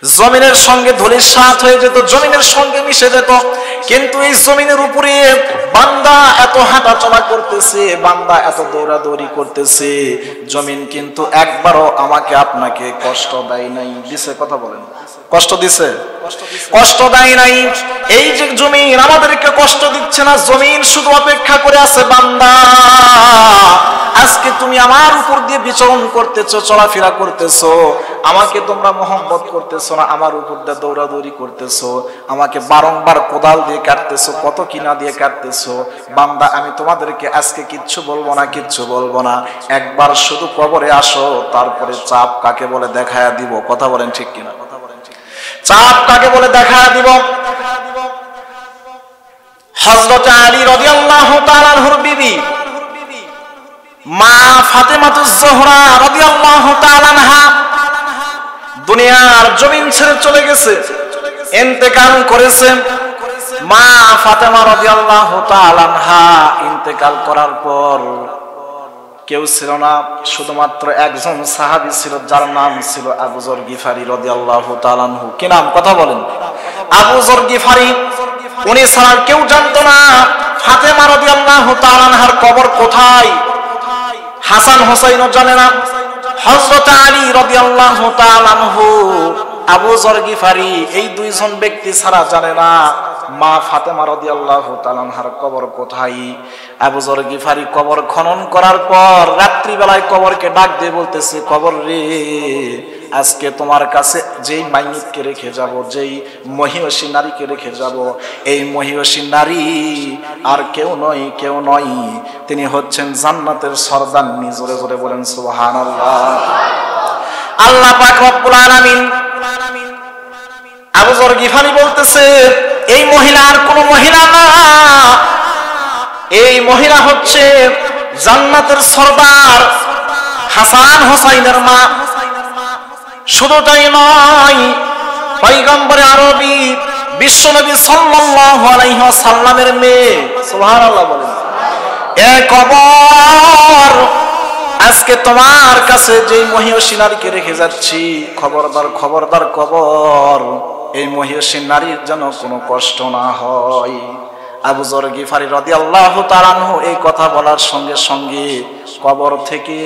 জমিনের সঙ্গে ধূলিসাৎ হয়ে যেত, জমিনের সঙ্গে মিশে যেত। কিন্তু এই জমিনের উপরে বান্দা এত হাঁটা চলা করতেছে, বান্দা এত দৌড়াদৌড়ি করতেছে, জমিন কিন্তু একবারও আমাকে আপনাকে কষ্ট দেয় নাই। দিছে? কথা বলেন, কষ্ট দিছে? কষ্ট দেয় নাই। এই যে জমিন আমাদেরকে কষ্ট দিচ্ছে না, জমিন শুধু অপেক্ষা করে আছে, বান্দা আজকে তুমি আমার উপর দিয়ে বিচরণ করতেছো, চলাফেরা করতেছো, আমাকে তোমরা মহব্বত করতেছো না, আমার উপর দিয়ে দৌড়াদৌড়ি করতেছো, আমাকে বারংবার কোদাল দিয়ে কাটতেছো, কত কিনা দিয়ে কাটতেছো। বান্দা আমি তোমাদেরকে আজকে কিচ্ছু বলবো না, কিচ্ছু বলবো না, একবার শুধু কবরে আসো, তারপরে চাপ কাকে বলে দেখায়া দিব। কথা বলেন ঠিক কিনা? চাপ কাকে বলে দেখায়া দিব। হযরত আলী রাদিয়াল্লাহু তাআলা আনহুর বিবি মা ফাতেমাতুজ জোহরা রাদিয়াল্লাহু তাআলা আনহা দুনিয়ার জমিন ছেড়ে চলে গেছে, ইন্তেকাল করেছে। মা ফাতেমা রাদিয়াল্লাহু তাআলা আনহা ইন্তেকাল করার পর কেউ ছিল না, শুধুমাত্র একজন সাহাবী ছিল, যার নাম ছিল আবু যর গিফারি রাদিয়াল্লাহু তাআলা আনহু। কি নাম? কথা বলেন। আবু যর গিফারি। উনি ছাড়া কেউ জানতো না ফাতেমা রাদিয়াল্লাহু তাআলা আনহার কবর কোথায়। হাসান হোসেনও জানে না, হযরত আলী রাদিয়াল্লাহু তাআলা আনহু, আবু যর গিফারি, এই দুইজন ব্যক্তি ছাড়া জানে না মা ফাতেমা রাদিয়াল্লাহু তাআলা আনহার কবর কোথায়। আবু যর গিফারি কবর খনন করার পর রাত্রি বেলায় কবরকে ডাক দিয়ে বলতেছে, কবর রে, আজকে তোমার কাছে যেই মাইয়িতকে রেখে যাব, যেই মহিয়সী নারীকে রেখে যাব, এই মহিয়সী নারী আর কেউ নয়, কেউ নয়, তিনি হচ্ছেন জান্নাতের সরদারনি। জোরে জোরে বলেন সুবহানাল্লাহ। আল্লাহ পাক রব্বুল আলামিন। আবু যর গিফারি বলতেছে, এই মহিলা আর কোন মহিলা না, এই মহিলা হচ্ছে জান্নাতের সরদার হাসান হোসাইনের মা। শুধু তাই নয়, পয়গম্বর আরবি বিশ্বনবী সাল্লাল্লাহু আলাইহি ওয়াসাল্লামের মেয়ে। সুবহানাল্লাহ বলেন। এ কবর, আজকে তোমার কাছে যে মহিয়সী নারীকে রেখে যাচ্ছি, খবরদার খবরদার কবর, এই মহিয়সী নারীর যেন কোনো কষ্ট না হয়। আবু যর গিফারি রাদিয়াল্লাহু তাআলা আনহু এই কথা বলার সঙ্গে সঙ্গে কবর থেকে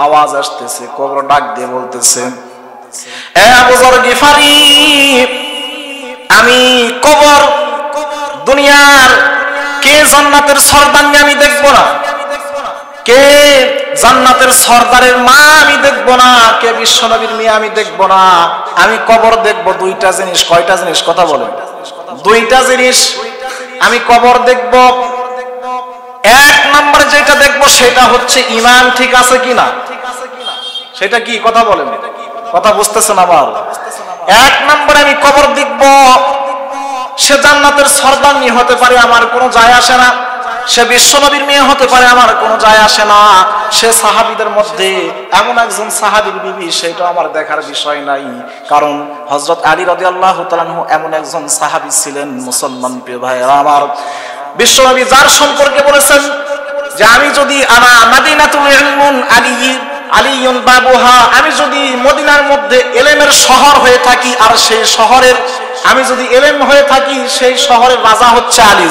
আওয়াজ আসতেছে, কবর ডাক দিয়ে বলতেছে, এ আবু যর গিফারি, আমি কবর দুনিয়ার কে জান্নাতের সরদারনি আমি দেখব না, কে জান্নাতের সরদারের মা আমি দেখব না, কে বিশ্বনবীর মেয়ে আমি দেখব না, আমি কবর দেখব দুইটা জিনিস। কয়টা জিনিস? কথা বলেন। দুইটা জিনিস আমি কবর দেখব। এক নম্বরে যেটা দেখব সেটা হচ্ছে ঈমান ঠিক আছে কিনা। সেটা কি? কথা বলেন, কথা বুঝতেছেন আমার? এক নম্বরে আমি কবর দেখব, সে জান্নাতের সরদারনি হতে পারে, আমার কোনো যায় আসে না, সে বিশ্বনবীর মেয়ে হতে পারে, আমার কোনো যায় আসে না, সে সাহাবীদের মধ্যে এমন একজন সাহাবীর বিবি, সেটা আমার দেখার বিষয় নাই। কারণ হযরত আলী রাদিয়াল্লাহু তাআলা আনহু এমন একজন সাহাবী ছিলেন, মুসলমান প্রিয় ভাইরা আমার, বিশ্বনবী যার সম্পর্কে বলেছেন যে আমি যদি আনা মাদিনাতুল ইলমুন আলিয়ুন বাবুহা, আমি যদি মদিনার মধ্যে ইলমের শহর হয়ে থাকি, আর সেই শহরের আমি যদি ইলম হয়ে থাকি, সেই শহরের রাজা হচ্ছে আলী।